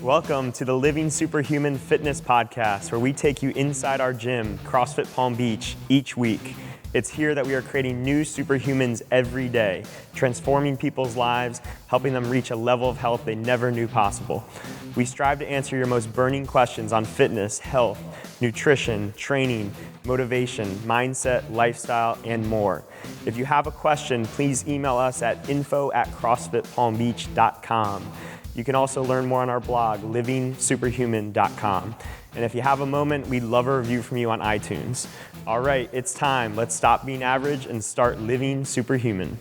Welcome to the Living Superhuman Fitness Podcast, where we take you inside our gym, CrossFit Palm Beach, each week. It's here that we are creating new superhumans every day, transforming people's lives, helping them reach a level of health they never knew possible. We strive to answer your most burning questions on fitness, health, nutrition, training, motivation, mindset, lifestyle, and more. If you have a question, please email us at info@crossfitpalmbeach.com. You can also learn more on our blog, livingsuperhuman.com. And if you have a moment, we'd love a review from you on iTunes. All right, it's time. Let's stop being average and start living superhuman.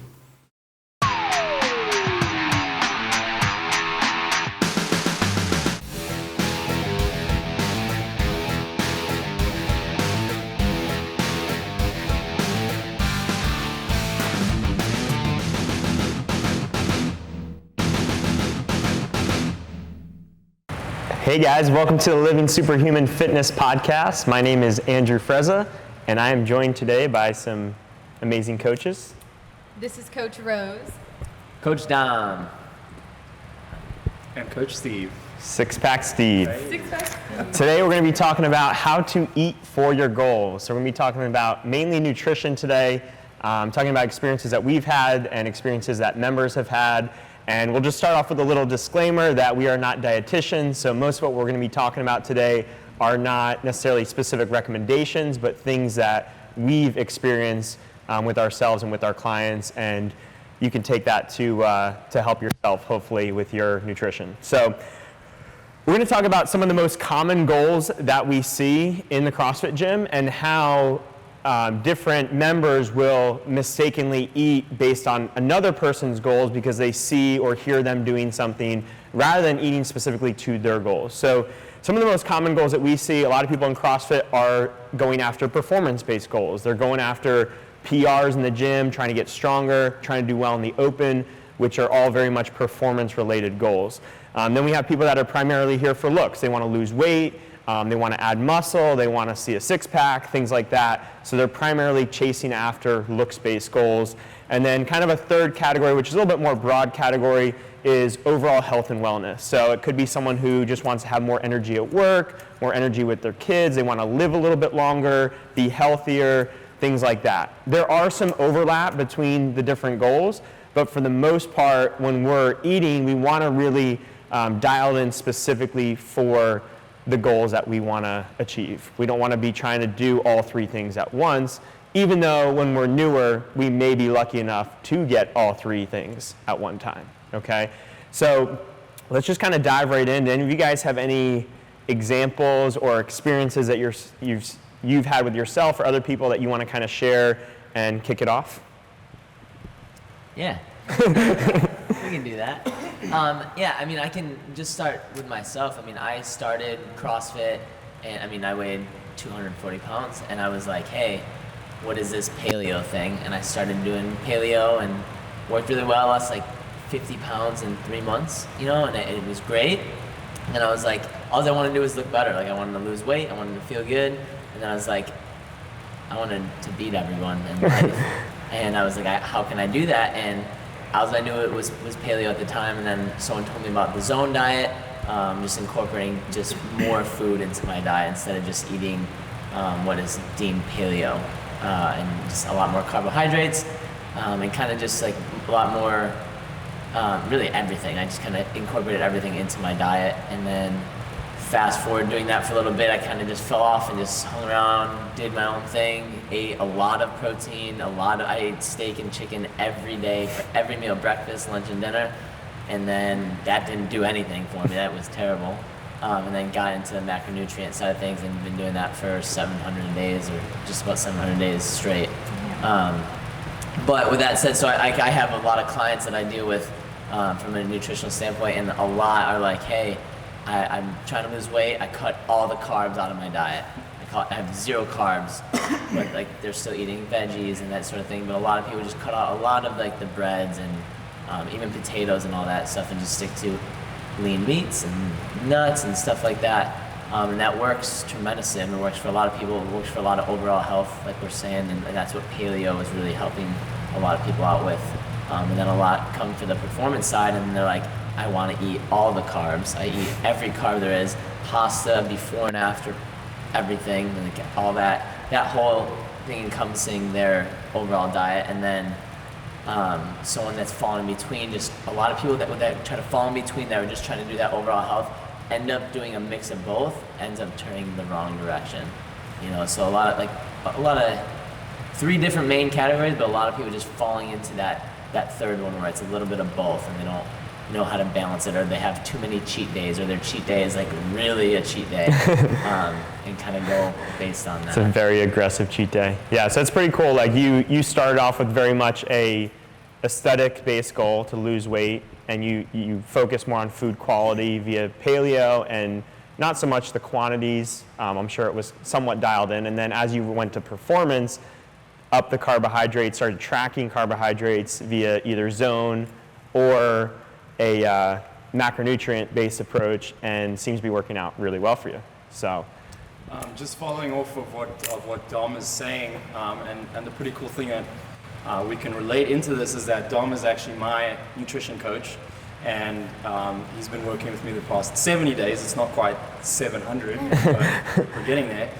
Hey guys, welcome to the Living Superhuman Fitness Podcast. My name is Andrew Frezza, and I am joined today by some amazing coaches. This is Coach Rose. Coach Dom. And Coach Steve. Six Pack Steve. Six Pack. Today we're going to be talking about how to eat for your goals. So we're going to be talking about mainly nutrition today, talking about experiences that we've had and experiences that members have had. And we'll just start off with a little disclaimer that we are not dietitians, so most of what we're going to be talking about today are not necessarily specific recommendations, but things that we've experienced with ourselves and with our clients, and you can take that to help yourself, hopefully, with your nutrition. So we're going to talk about some of the most common goals that we see in the CrossFit gym and how different members will mistakenly eat based on another person's goals because they see or hear them doing something rather than eating specifically to their goals. So some of the most common goals that we see, a lot of people in CrossFit are going after performance-based goals. They're going after PRs in the gym, trying to get stronger, trying to do well in the open, which are all very much performance-related goals. Then we have people that are primarily here for looks. They want to lose weight. They want to add muscle, they want to see a six-pack, things like that. So they're primarily chasing after looks-based goals. And then kind of a third category, which is a little bit more broad category, is overall health and wellness. So it could be someone who just wants to have more energy at work, more energy with their kids, they want to live a little bit longer, be healthier, things like that. There are some overlap between the different goals, but for the most part, when we're eating, we want to really dial in specifically for the goals that we want to achieve. We don't want to be trying to do all three things at once, even though when we're newer, we may be lucky enough to get all three things at one time, okay? So let's just kind of dive right in. Do any of you guys have any examples or experiences that you've had with yourself or other people that you want to kind of share and kick it off? Yeah, we can do that. Yeah, I mean, I can just start with myself. I mean, I started CrossFit, and I mean, I weighed 240 pounds, and I was like, hey, what is this paleo thing? And I started doing paleo and worked really well. I lost like 50 pounds in 3 months, you know, and it was great. And I was like, all I wanted to do was look better. Like, I wanted to lose weight, I wanted to feel good, and then I was like, I wanted to beat everyone in life. And I was like, how can I do that? And all I knew it was paleo at the time, and then someone told me about the zone diet, just incorporating just more food into my diet instead of just eating what is deemed paleo, and just a lot more carbohydrates, and kind of just like a lot more, really everything. I just kind of incorporated everything into my diet, and then fast forward doing that for a little bit, I kind of just fell off and just hung around, did my own thing, ate a lot of protein, I ate steak and chicken every day for every meal, breakfast, lunch, and dinner, and then that didn't do anything for me. That was terrible. And then got into the macronutrient side of things and been doing that for 700 days, or just about 700 days straight. But with that said, so I have a lot of clients that I deal with from a nutritional standpoint, and a lot are like, hey, I'm trying to lose weight. I cut all the carbs out of my diet. I have 0 carbs, but like they're still eating veggies and that sort of thing. But a lot of people just cut out a lot of like the breads and even potatoes and all that stuff, and just stick to lean meats and nuts and stuff like that. And that works tremendously. I mean, it works for a lot of people. It works for a lot of overall health, like we're saying, and that's what paleo is really helping a lot of people out with. And then a lot come for the performance side, and they're like, I want to eat all the carbs. I eat every carb there is, pasta before and after everything, like all that whole thing encompassing their overall diet. And then someone that's falling in between, just a lot of people that try to fall in between, that are just trying to do that overall health, end up doing a mix of both, ends up turning the wrong direction. So a lot of 3 different main categories, but a lot of people just falling into that third one where it's a little bit of both, and they don't know how to balance it, or they have too many cheat days, or their cheat day is like really a cheat day, and kind of go based on that. It's a very aggressive cheat day. Yeah, so it's pretty cool. Like you started off with very much a aesthetic-based goal to lose weight, and you focus more on food quality via paleo and not so much the quantities. I'm sure it was somewhat dialed in. And then as you went to performance, up the carbohydrates, started tracking carbohydrates via either zone or a macronutrient-based approach, and seems to be working out really well for you. So, just following off of what Dom is saying, and the pretty cool thing that we can relate into this is that Dom is actually my nutrition coach, and he's been working with me the past 70 days. It's not quite 700, but we're getting there.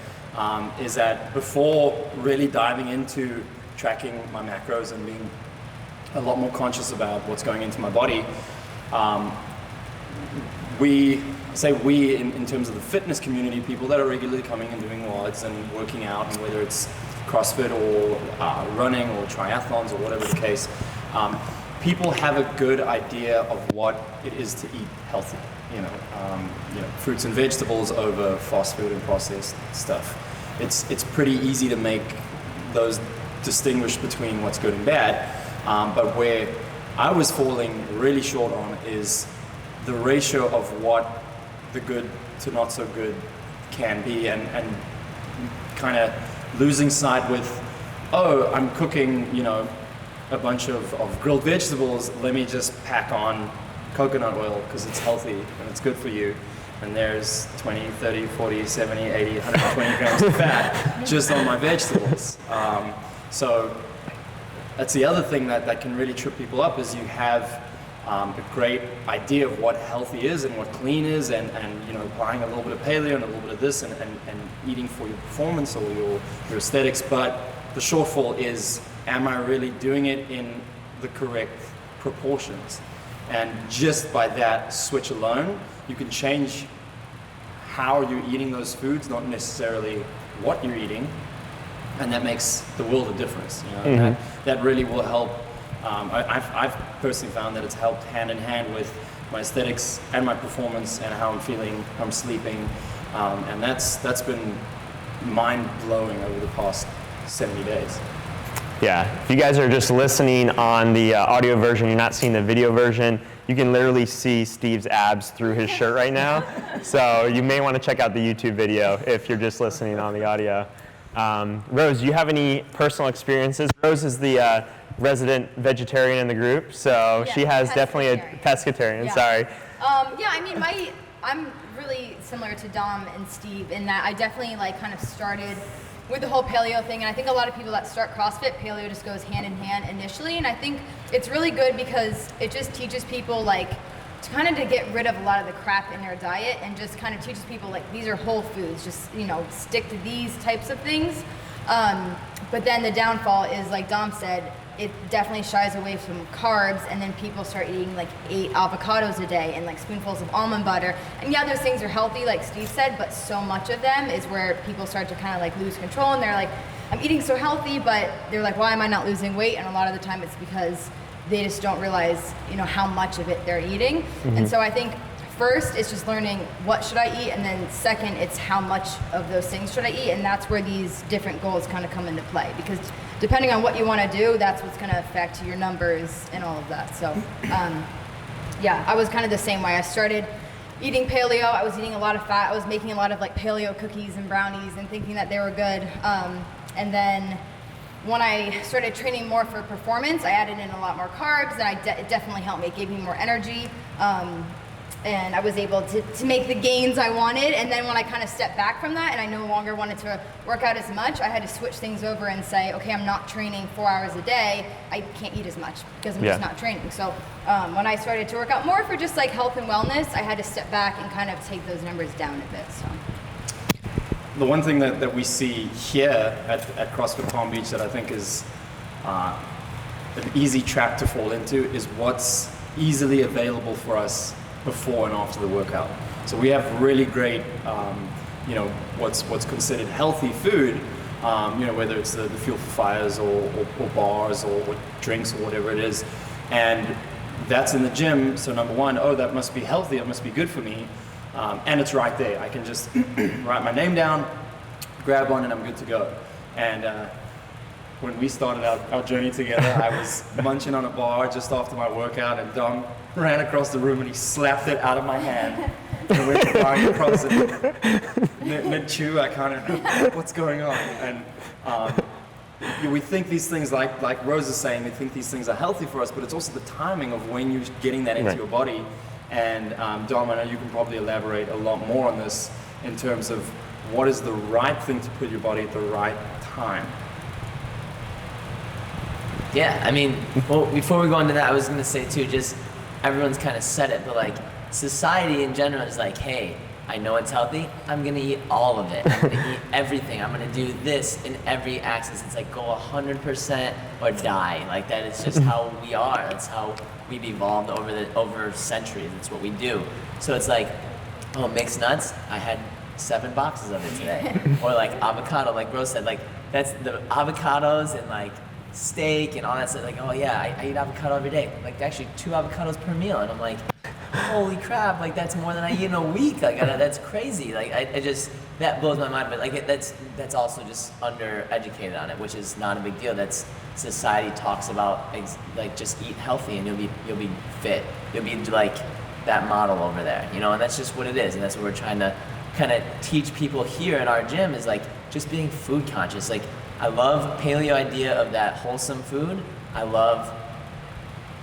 Is that before really diving into tracking my macros and being a lot more conscious about what's going into my body, we in terms of the fitness community, people that are regularly coming and doing WODs and working out, and whether it's CrossFit or running or triathlons or whatever the case, people have a good idea of what it is to eat healthy. Fruits and vegetables over fast food and processed stuff. It's pretty easy to make those distinguish between what's good and bad, but where I was falling really short on is the ratio of what the good to not so good can be, and kind of losing sight with, I'm cooking, a bunch of grilled vegetables, let me just pack on coconut oil because it's healthy and it's good for you. And there's 20, 30, 40, 70, 80, 120 grams of fat just on my vegetables. So that's the other thing that can really trip people up, is you have a great idea of what healthy is and what clean is, and applying a little bit of paleo and a little bit of this and eating for your performance or your aesthetics. But the shortfall is, am I really doing it in the correct proportions? And just by that switch alone, you can change how you're eating those foods, not necessarily what you're eating, and that makes the world a difference. And that really will help. I've personally found that it's helped hand in hand with my aesthetics and my performance and how I'm feeling, how I'm sleeping, and that's been mind-blowing over the past 70 days. Yeah, if you guys are just listening on the audio version, you're not seeing the video version, you can literally see Steve's abs through his shirt right now. So you may want to check out the YouTube video if you're just listening on the audio. Rose, do you have any personal experiences? Rose is the resident vegetarian in the group, so Yeah, she has definitely a pescatarian, Yeah. sorry. I'm really similar to Dom and Steve in that I definitely kind of started with the whole paleo thing, and I think a lot of people that start CrossFit, paleo just goes hand in hand initially, and I think it's really good because it just teaches people to get rid of a lot of the crap in their diet, and just kind of teaches people these are whole foods, just stick to these types of things. But then the downfall is, like Dom said, it definitely shies away from carbs, and then people start eating 8 avocados a day and spoonfuls of almond butter. And yeah, those things are healthy, like Steve said, but so much of them is where people start to kind of lose control, and they're like, I'm eating so healthy, but they're like, why am I not losing weight? And a lot of the time it's because they just don't realize, how much of it they're eating. And so I think first it's just learning what should I eat, and then second it's how much of those things should I eat, and that's where these different goals kind of come into play, because depending on what you want to do, that's what's going to affect your numbers and all of that. So yeah, I was kind of the same way. I started eating paleo. I was eating a lot of fat. I was making a lot of paleo cookies and brownies and thinking that they were good. And then when I started training more for performance, I added in a lot more carbs, and it definitely helped me. It gave me more energy. and I was able to make the gains I wanted. And then when I kind of stepped back from that and I no longer wanted to work out as much, I had to switch things over and say, okay, I'm not training 4 hours a day. I can't eat as much because I'm just not training. So when I started to work out more for just like health and wellness, I had to step back and kind of take those numbers down a bit. So. The one thing that we see here at CrossFit Palm Beach that I think is an easy trap to fall into is what's easily available for us before and after the workout. So we have really great, what's considered healthy food, whether it's the Fuel for Fires or bars or drinks or whatever it is. And that's in the gym. So number one, that must be healthy. It must be good for me. And it's right there. I can just write my name down, grab one, and I'm good to go. And when we started our journey together, I was munching on a bar just after my workout, and Dom ran across the room and he slapped it out of my hand and went flying across it. Mid-chew, I kind of, what's going on? And we think these things, like Rose is saying, we think these things are healthy for us, but it's also the timing of when you're getting that into your body. And Dom, I know you can probably elaborate a lot more on this in terms of what is the right thing to put your body at the right time. Yeah, I mean, well, before we go into that, I was going to say too, just everyone's kind of said it, but like society in general is like, hey, I know it's healthy, I'm going to eat all of it. I'm going to eat everything. I'm going to do this in every axis. It's like go 100% or die. Like that is just how we are. That's how we've evolved over centuries. It's what we do. So it's like, mixed nuts, I had 7 boxes of it today. Or like avocado, like Rose said, like that's the avocados and like steak and all that stuff. Like, I eat avocado every day. Like actually 2 avocados per meal. And I'm like, holy crap, like that's more than I eat in a week. Like that's crazy. Like I just, that blows my mind. But like that's also just undereducated on it, which is not a big deal. That's society talks about like just eat healthy and you'll be fit. You'll be like that model over there, and that's just what it is. And that's what we're trying to kind of teach people here at our gym is like just being food conscious. Like I love paleo idea of that wholesome food. I love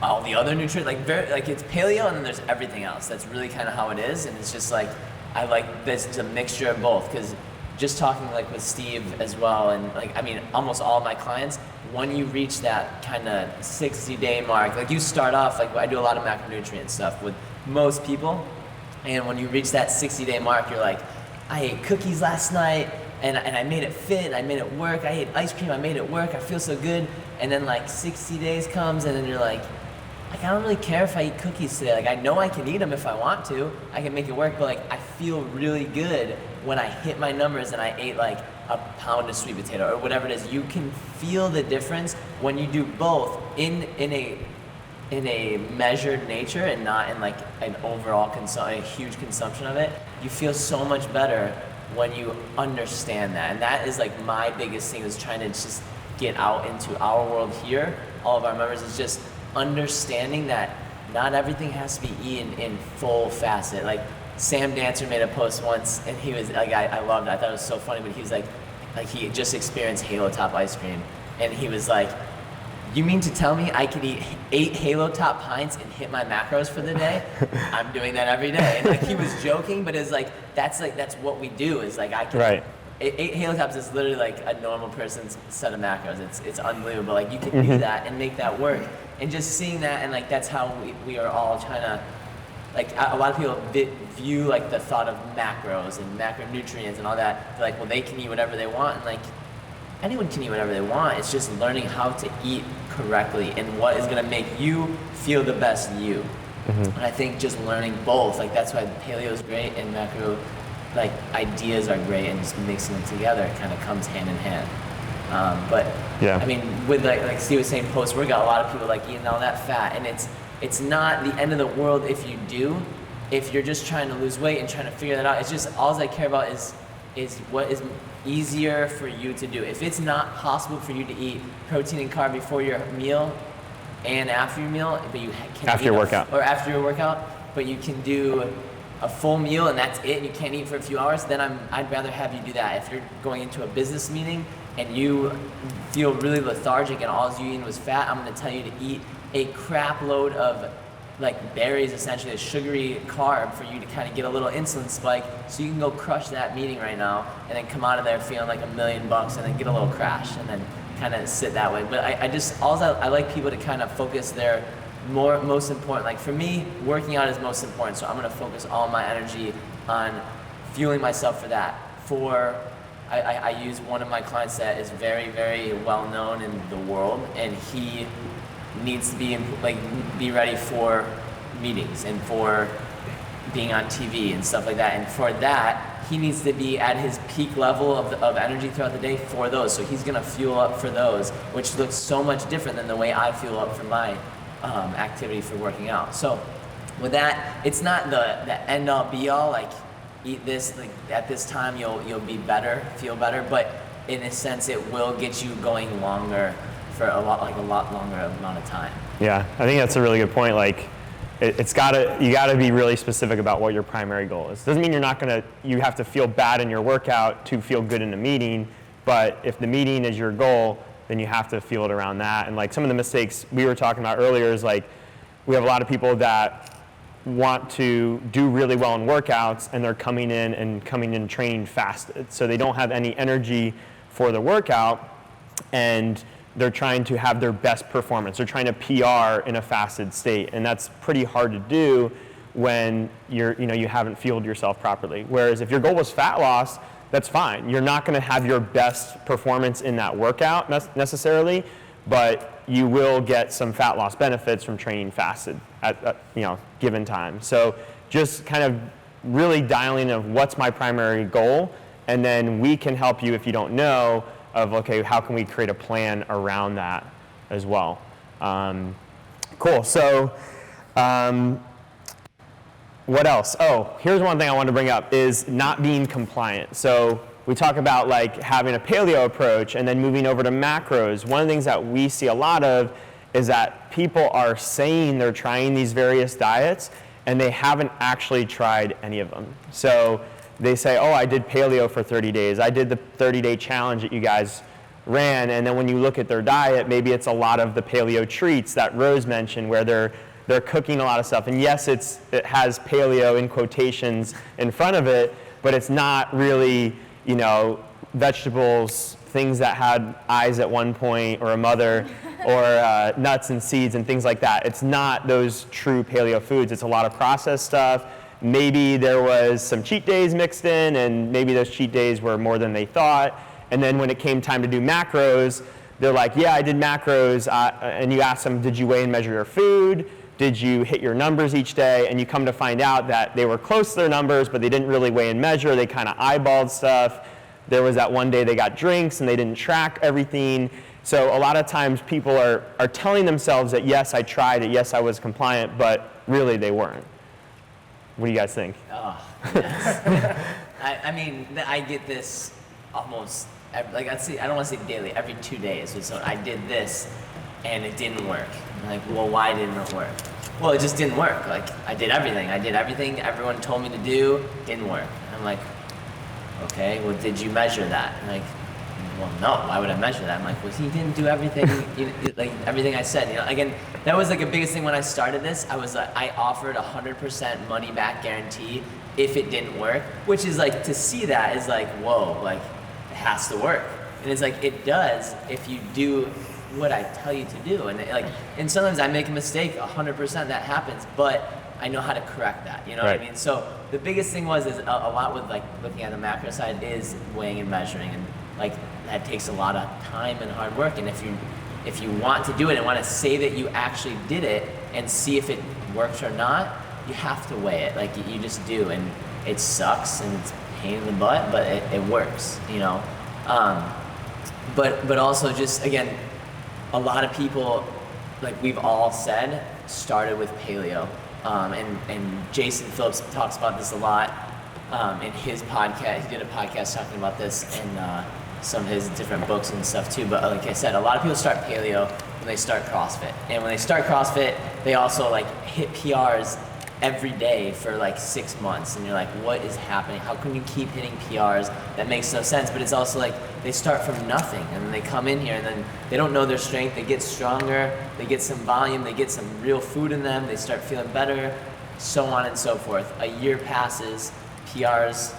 all the other nutrients, like it's paleo and then there's everything else. That's really kind of how it is. And it's just like, I like this, it's a mixture of both. Because just talking like with Steve as well, and like, I mean, almost all of my clients, when you reach that kind of 60-day mark, like you start off, like I do a lot of macronutrient stuff with most people. And when you reach that 60-day mark, you're like, I ate cookies last night and I made it fit, I made it work, I ate ice cream, I made it work, I feel so good. And then like 60 days comes and then you're like I don't really care if I eat cookies today. Like I know I can eat them if I want to. I can make it work, but like I feel really good when I hit my numbers and I ate like a pound of sweet potato or whatever it is. You can feel the difference when you do both in a measured nature and not in like an overall a huge consumption of it. You feel so much better when you understand that. And that is like my biggest thing is trying to just get out into our world here. All of our members is just understanding that not everything has to be eaten in full facet. Like Sam Dancer made a post once and he was like, I loved it. I thought it was so funny, but he was like he had just experienced Halo Top ice cream. And he was like, you mean to tell me I could eat 8 Halo Top pints and hit my macros for the day? I'm doing that every day. And like he was joking, but it's like that's what we do is like I can. Right. 8 Halo Tops is literally like a normal person's set of macros. It's unbelievable. Like you can do that and make that work. And just seeing that and like that's how we are all trying to, like a lot of people view like the thought of macros and macronutrients and all that. They're like, well, they can eat whatever they want, and like anyone can eat whatever they want. It's just learning how to eat correctly and what is going to make you feel the best you. And I think just learning both, like that's why paleo is great and macro like ideas are great, and just mixing them together kind of comes hand in hand. But yeah, I mean, with like Steve was saying, post workout, a lot of people like eating all that fat, and it's not the end of the world if you do. If you're just trying to lose weight and trying to figure that out, it's just all I care about is what is easier for you to do. If it's not possible for you to eat protein and carb before your meal and after your meal, but you can after your workout or after your workout, but you can do a full meal and that's it. You can't eat for a few hours. Then I'd rather have you do that. If you're going into a business meeting and you feel really lethargic and all you eating was fat, I'm going to tell you to eat a crap load of like berries, essentially a sugary carb for you to kind of get a little insulin spike, so you can go crush that meeting right now and then come out of there feeling like $1 million and then get a little crash and then kind of sit that way. But I like people to kind of focus their most important, like for me, working out is most important, so I'm gonna focus all my energy on fueling myself for that. I use one of my clients that is very, very well known in the world, and he needs to be ready for meetings and for being on TV and stuff like that. And for that, he needs to be at his peak level of energy throughout the day for those. So he's gonna fuel up for those, which looks so much different than the way I fuel up for my activity for working out. So with that, it's not the end all be all, like eat this, like at this time you'll be better, feel better, but in a sense it will get you going longer for a lot longer amount of time. Yeah, I think that's a really good point. Like, you gotta be really specific about what your primary goal is. Doesn't mean you have to feel bad in your workout to feel good in a meeting, but if the meeting is your goal, then you have to feel it around that. And like some of the mistakes we were talking about earlier is like, we have a lot of people that want to do really well in workouts and they're coming in training fasted. So they don't have any energy for the workout and they're trying to have their best performance. They're trying to PR in a fasted state, and that's pretty hard to do when you haven't fueled yourself properly. Whereas if your goal was fat loss, that's fine. You're not going to have your best performance in that workout necessarily, but you will get some fat loss benefits from training fasted at given time. So just kind of really dialing of what's my primary goal, and then we can help you if you don't know of, okay, how can we create a plan around that as well. Cool, so what else? Oh, here's one thing I wanted to bring up is not being compliant. So we talk about like having a paleo approach and then moving over to macros. One of the things that we see a lot of is that people are saying they're trying these various diets and they haven't actually tried any of them. So they say, oh, I did paleo for 30 days. I did the 30-day challenge that you guys ran. And then when you look at their diet, maybe it's a lot of the paleo treats that Rose mentioned where they're cooking a lot of stuff. And yes, it has paleo in quotations in front of it, but it's not really, vegetables, things that had eyes at one point or a mother, or nuts and seeds and things like that. It's not those true paleo foods. It's a lot of processed stuff. Maybe there was some cheat days mixed in, and maybe those cheat days were more than they thought. And then when it came time to do macros, they're like, yeah, I did macros. And you ask them, did you weigh and measure your food? Did you hit your numbers each day? And you come to find out that they were close to their numbers, but they didn't really weigh and measure. They kind of eyeballed stuff. There was that one day they got drinks and they didn't track everything. So a lot of times people are telling themselves that, yes, I tried it, yes, I was compliant, but really they weren't. What do you guys think? Oh, yes. I get this almost, I don't want to say daily, every 2 days. So I did this and it didn't work. I'm like, well, why didn't it work? Well, it just didn't work. Like, I did everything everyone told me to do, didn't work. And I'm like, okay, well, did you measure that? I'm like, well, no, why would I measure that? I'm like, well, he didn't do everything, like everything I said. Again, that was like a biggest thing when I started this. I offered 100% money back guarantee if it didn't work, which is like, to see that is like, whoa, like it has to work. And it's like, it does if you do what I tell you to do. And sometimes I make a mistake, 100% that happens, but I know how to correct that, you know right. what I mean? So the biggest thing is a lot with like looking at the macro side is weighing and measuring, and like that takes a lot of time and hard work. And if you want to do it and want to say that you actually did it and see if it works or not, you have to weigh it. Like you just do, and it sucks and it's a pain in the butt, but it works, But also just again, a lot of people, like we've all said, started with paleo. And Jason Phillips talks about this a lot in his podcast. He did a podcast talking about this in some of his different books and stuff too. But like I said, a lot of people start paleo when they start CrossFit. And when they start CrossFit, they also like hit PRs every day for like 6 months, and you're like, what is happening? How can you keep hitting PRs? That makes no sense. But it's also like they start from nothing, and then they come in here, and then they don't know their strength. They get stronger, they get some volume, they get some real food in them, they start feeling better, so on and so forth. A year passes, PRs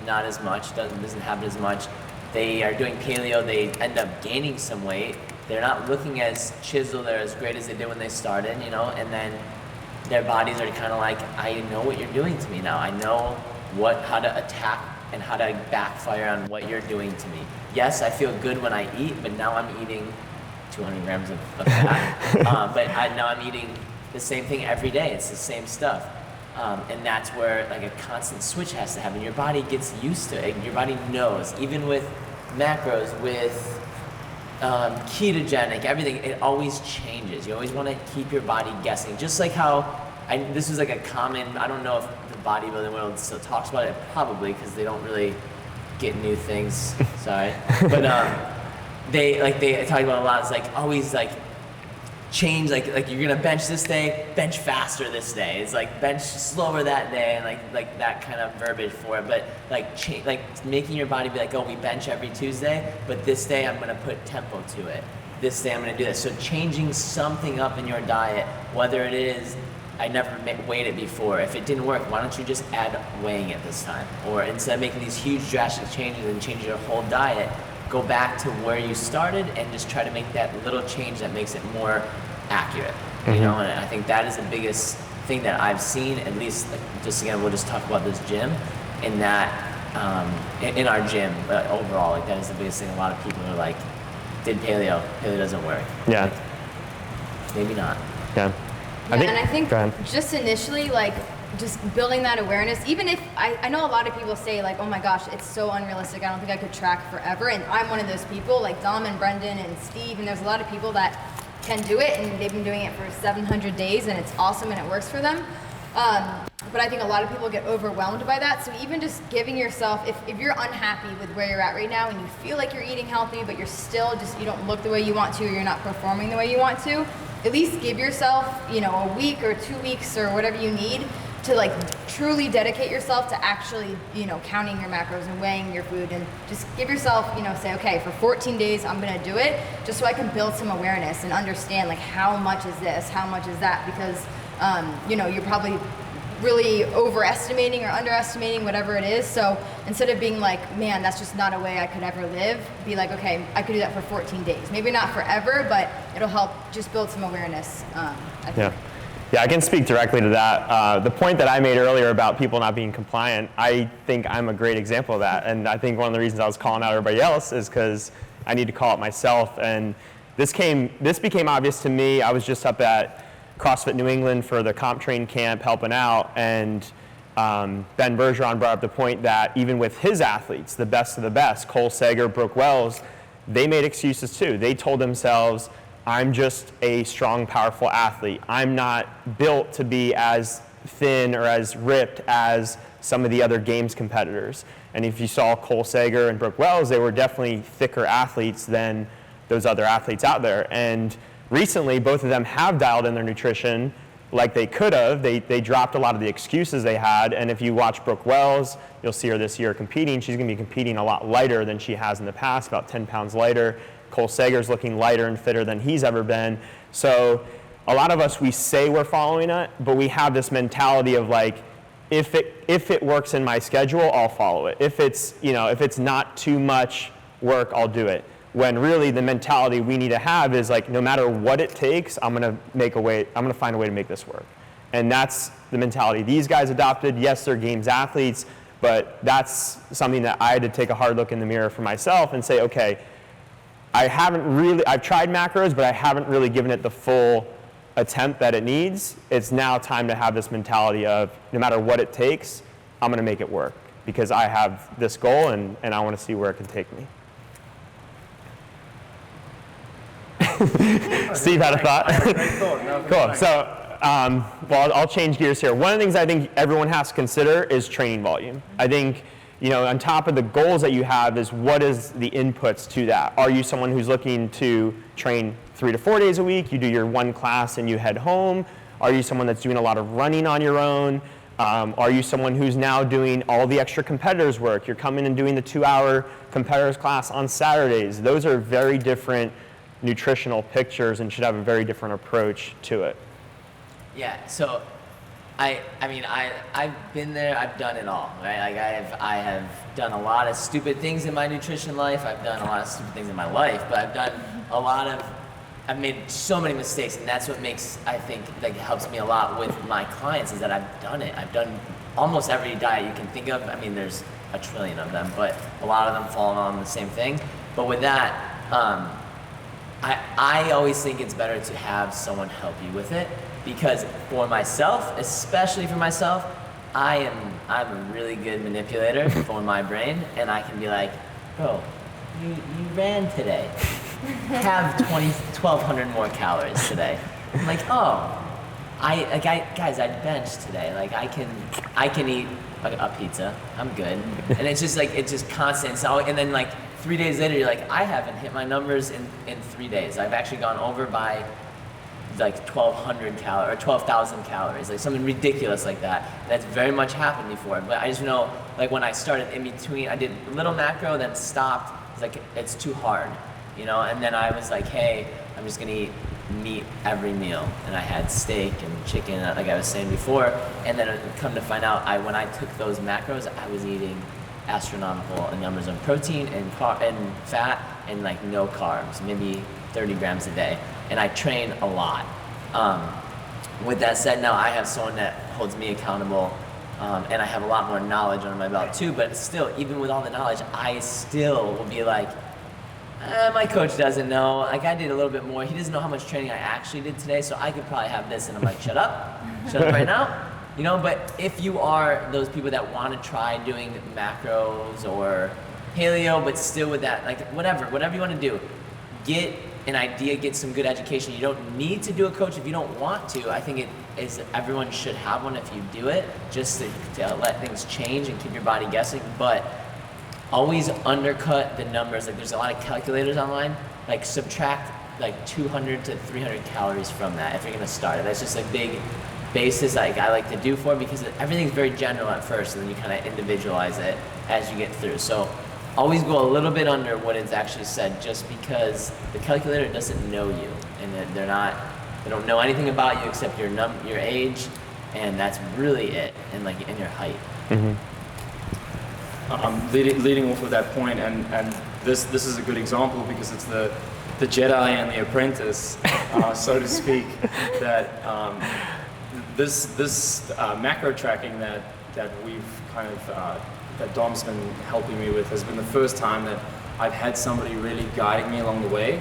not as much, doesn't happen as much. They are doing paleo, they end up gaining some weight. They're not looking as chiseled or as great as they did when they started, you know, and then their bodies are kind of like, I know what you're doing to me now. I know how to attack and how to backfire on what you're doing to me. Yes, I feel good when I eat, but now I'm eating 200 grams of fat. But now I'm eating the same thing every day. It's the same stuff. And that's where like a constant switch has to happen. Your body gets used to it. Your body knows. Even with macros, with ketogenic, everything, it always changes. You always want to keep your body guessing. Just like how, this was like a common, I don't know if the bodybuilding world still talks about it, probably, because they don't really get new things, sorry. But they talk about a lot, it's like always like change, like you're gonna bench this day, bench faster this day. It's like bench slower that day, and like that kind of verbiage for it. But like making your body be like, oh, we bench every Tuesday, but this day I'm gonna put tempo to it. This day I'm gonna do this. So changing something up in your diet, whether it is, I never weighed it before. If it didn't work, why don't you just add weighing it this time? Or instead of making these huge drastic changes and change your whole diet, go back to where you started and just try to make that little change that makes it more accurate. You know, and I think that is the biggest thing that I've seen, at least, like, just again, we'll just talk about this gym, in that, in our gym, but overall, like that is the biggest thing. A lot of people are like, did paleo doesn't work. Yeah. Like, maybe not. Yeah. And I think just initially, like, just building that awareness, even if, I know a lot of people say like, oh my gosh, it's so unrealistic, I don't think I could track forever, and I'm one of those people, like Dom and Brendan and Steve, and there's a lot of people that can do it, and they've been doing it for 700 days, and it's awesome, and it works for them. But I think a lot of people get overwhelmed by that, so even just giving yourself, if you're unhappy with where you're at right now, and you feel like you're eating healthy, but you're still just, you don't look the way you want to, or you're not performing the way you want to, at least give yourself, you know, a week or 2 weeks or whatever you need to like truly dedicate yourself to actually, you know, counting your macros and weighing your food, and just give yourself, you know, say, okay, for 14 days I'm gonna do it, just so I can build some awareness and understand like how much is this, how much is that, because you know, you're probably really overestimating or underestimating whatever it is. So instead of being like, man, that's just not a way I could ever live, be like, okay, I could do that for 14 days. Maybe not forever, but it'll help just build some awareness, I think. Yeah, I can speak directly to that. The point that I made earlier about people not being compliant, I think I'm a great example of that. And I think one of the reasons I was calling out everybody else is because I need to call it myself. And this became obvious to me. I was just up at CrossFit New England for the Comp Train camp helping out, and Ben Bergeron brought up the point that even with his athletes, the best of the best, Cole Sager, Brooke Wells, they made excuses too. They told themselves, I'm just a strong, powerful athlete. I'm not built to be as thin or as ripped as some of the other games competitors. And if you saw Cole Sager and Brooke Wells, they were definitely thicker athletes than those other athletes out there. And recently, both of them have dialed in their nutrition like they could have. They dropped a lot of the excuses they had. And if you watch Brooke Wells, you'll see her this year competing. She's going to be competing a lot lighter than she has in the past, about 10 pounds lighter. Cole Sager's looking lighter and fitter than he's ever been. So a lot of us, we say we're following it, but we have this mentality of like, if it works in my schedule, I'll follow it. If it's not too much work, I'll do it. When really the mentality we need to have is like, no matter what it takes, I'm gonna find a way to make this work. And that's the mentality these guys adopted. Yes, they're games athletes, but that's something that I had to take a hard look in the mirror for myself and say, okay, I've tried macros, but I haven't really given it the full attempt that it needs. It's now time to have this mentality of, no matter what it takes, I'm gonna make it work, because I have this goal and I wanna see where it can take me. Steve had a thought? Cool. So, I'll change gears here. One of the things I think everyone has to consider is training volume. I think, on top of the goals that you have, is what is the inputs to that? Are you someone who's looking to train 3 to 4 days a week? You do your one class and you head home? Are you someone that's doing a lot of running on your own? Are you someone who's now doing all the extra competitors work? You're coming and doing the 2-hour competitors class on Saturdays. Those are very different nutritional pictures and should have a very different approach to it. Yeah, so I've been there, I've done it all, right? Like I have done a lot of stupid things in my nutrition life. I've done a lot of stupid things in my life, but I've made so many mistakes, and that's what makes, I think, like helps me a lot with my clients is that I've done it. I've done almost every diet you can think of. I mean, there's a trillion of them, but a lot of them fall on the same thing. But with that, I always think it's better to have someone help you with it, because for myself, especially for myself, I'm a really good manipulator for my brain, and I can be like, bro, you ran today. Have 1,200 more calories today. I'm like, oh, guys, I benched today. Like I can eat a pizza. I'm good. And it's just like, it's just constant. So, and then like 3 days later, you're like, I haven't hit my numbers in 3 days. I've actually gone over by like 1,200 calories or 12,000 calories, like something ridiculous like that. That's very much happened before. But I just know, like when I started in between, I did a little macro, then stopped. It's like, it's too hard. You know, and then I was like, hey, I'm just gonna eat meat every meal, and I had steak and chicken, like I was saying before, and then come to find out, when I took those macros, I was eating astronomical numbers of protein and fat and like no carbs, maybe 30 grams a day, and I train a lot. With that said, now I have someone that holds me accountable, and I have a lot more knowledge under my belt too, but still, even with all the knowledge, I still will be like, my coach doesn't know. Like I did a little bit more. He doesn't know how much training I actually did today, so I could probably have this. And I'm like, shut up right now. You know, but if you are those people that want to try doing macros or paleo, but still with that, like whatever you want to do, get an idea, get some good education. You don't need to do a coach if you don't want to. I think it is, everyone should have one if you do it, just to let things change and keep your body guessing. But always undercut the numbers. Like there's a lot of calculators online. Like subtract like 200 to 300 calories from that if you're gonna start. That's just a big basis I like to do for it, because everything's very general at first, and then you kind of individualize it as you get through. So always go a little bit under what is actually said, just because the calculator doesn't know you, and they don't know anything about you except your age, and that's really it, and your height. Mm-hmm. Leading off of that point, and this is a good example because it's the Jedi and the apprentice, so to speak. That this macro tracking that we've kind of that Dom's been helping me with has been the first time that I've had somebody really guiding me along the way.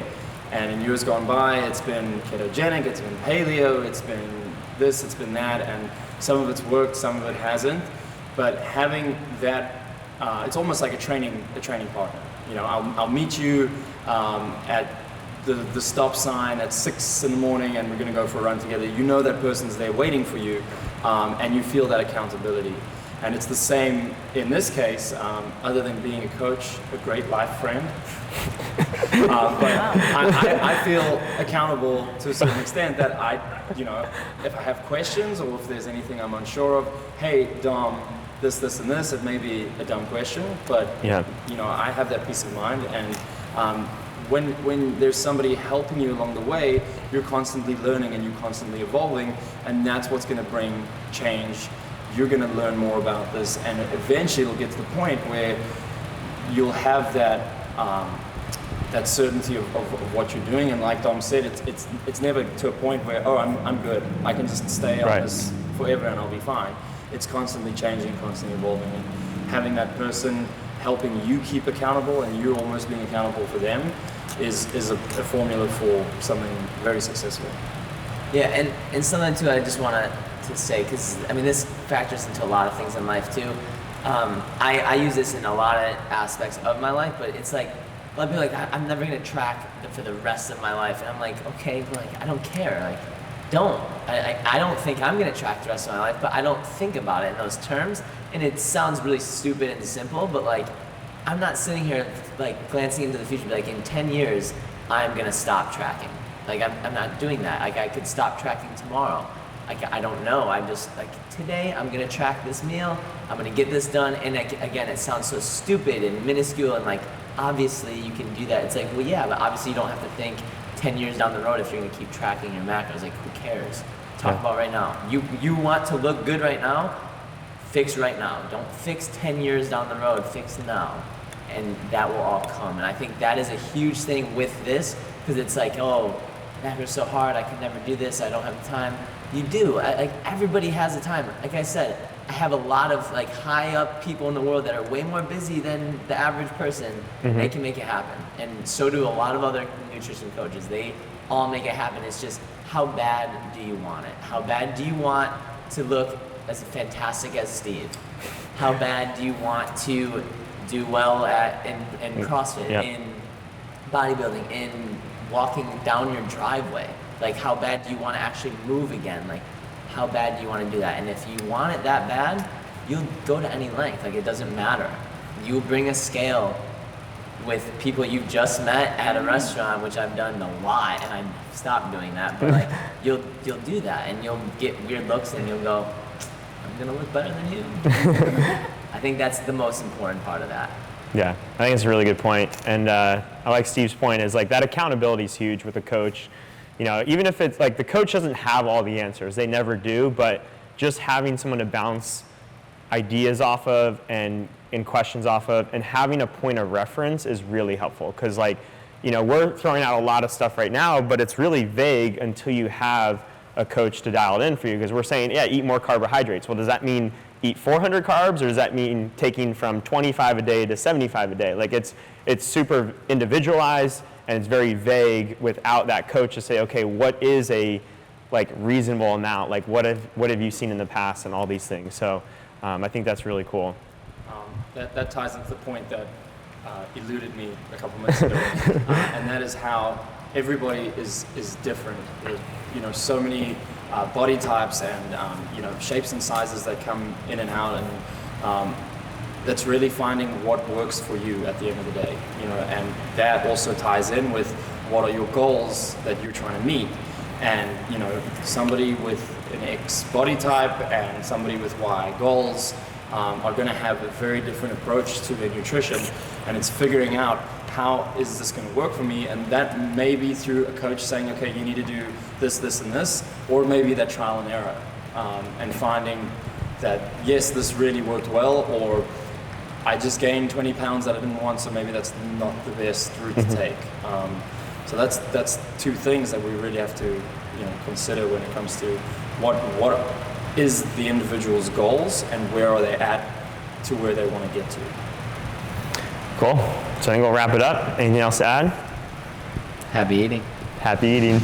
And in years gone by, it's been ketogenic, it's been paleo, it's been this, it's been that, and some of it's worked, some of it hasn't. But having that, it's almost like a training partner. You know, I'll meet you at the stop sign at 6 in the morning, and we're going to go for a run together. You know that person's there waiting for you, and you feel that accountability. And it's the same in this case, other than being a coach, a great life friend. But I feel accountable to a certain extent that if I have questions or if there's anything I'm unsure of, hey, Dom, this, and this, it may be a dumb question, but I have that peace of mind. And when there's somebody helping you along the way, you're constantly learning and you're constantly evolving, and that's what's going to bring change. You're going to learn more about this, and eventually it'll get to the point where you'll have that that certainty of what you're doing. And like Dom said, it's never to a point where, oh, I'm good, I can just stay on this forever and I'll be fine. It's constantly changing, constantly evolving, and having that person helping you keep accountable and you almost being accountable for them is a formula for something very successful. Yeah, and something too I just want to say, because I mean this factors into a lot of things in life too. I use this in a lot of aspects of my life, but it's like a lot of people are like, I'm never going to track for the rest of my life, and I'm like, okay, but like I don't care, like don't. I don't think I'm going to track the rest of my life, but I don't think about it in those terms, and it sounds really stupid and simple, but like I'm not sitting here like glancing into the future, like in 10 years I'm going to stop tracking. Like I'm not doing that. Like I could stop tracking tomorrow. I don't know. I'm just like, today I'm gonna track this meal. I'm gonna get this done. And again, it sounds so stupid and minuscule and like, obviously you can do that. It's like, well, yeah, but obviously you don't have to think 10 years down the road if you're gonna keep tracking your macros. Like, who cares? Talk about right now. You want to look good right now? Fix right now. Don't fix 10 years down the road. Fix now. And that will all come. And I think that is a huge thing with this, because it's like, oh, macro's so hard, I can never do this, I don't have the time. You do. Like, everybody has the time. Like I said, I have a lot of like high up people in the world that are way more busy than the average person. They can make it happen. And so do a lot of other nutrition coaches. They all make it happen. It's just, how bad do you want it? How bad do you want to look as fantastic as Steve? How bad do you want to do well in CrossFit, in bodybuilding, in walking down your driveway? Like, how bad do you want to actually move again? Like, how bad do you want to do that? And if you want it that bad, you'll go to any length. Like, it doesn't matter. You bring a scale with people you've just met at a restaurant, which I've done a lot, and I stopped doing that. But like, you'll do that, and you'll get weird looks, and you'll go, I'm gonna look better than you. I think that's the most important part of that. Yeah, I think it's a really good point. And I like Steve's point is like that accountability is huge with a coach. You know, even if it's like the coach doesn't have all the answers, they never do, but just having someone to bounce ideas off of and questions off of, and having a point of reference is really helpful. Because like, you know, we're throwing out a lot of stuff right now, but it's really vague until you have a coach to dial it in for you. Because we're saying, yeah, eat more carbohydrates. Well, does that mean eat 400 carbs, or does that mean taking from 25 a day to 75 a day? Like, it's super individualized, and it's very vague without that coach to say, okay, what is a like reasonable amount? Like, what have you seen in the past, and all these things. So I think that's really cool. That ties into the point that eluded me a couple minutes ago, and that is how everybody is different. There's, you know, so many body types and you know, shapes and sizes that come in and out, and that's really finding what works for you at the end of the day. You know, and that also ties in with what are your goals that you're trying to meet. And you know, somebody with an X body type and somebody with Y goals are going to have a very different approach to their nutrition, and it's figuring out how is this going to work for me, and that may be through a coach saying, okay, you need to do this, this, and this, or maybe that trial and error, and finding that yes, this really worked well, or I just gained 20 pounds that I didn't want, so maybe that's not the best route to take. So that's two things that we really have to, you know, consider when it comes to what is the individual's goals and where are they at to where they want to get to. Cool. So I think we'll wrap it up. Anything else to add? Happy eating. Happy eating.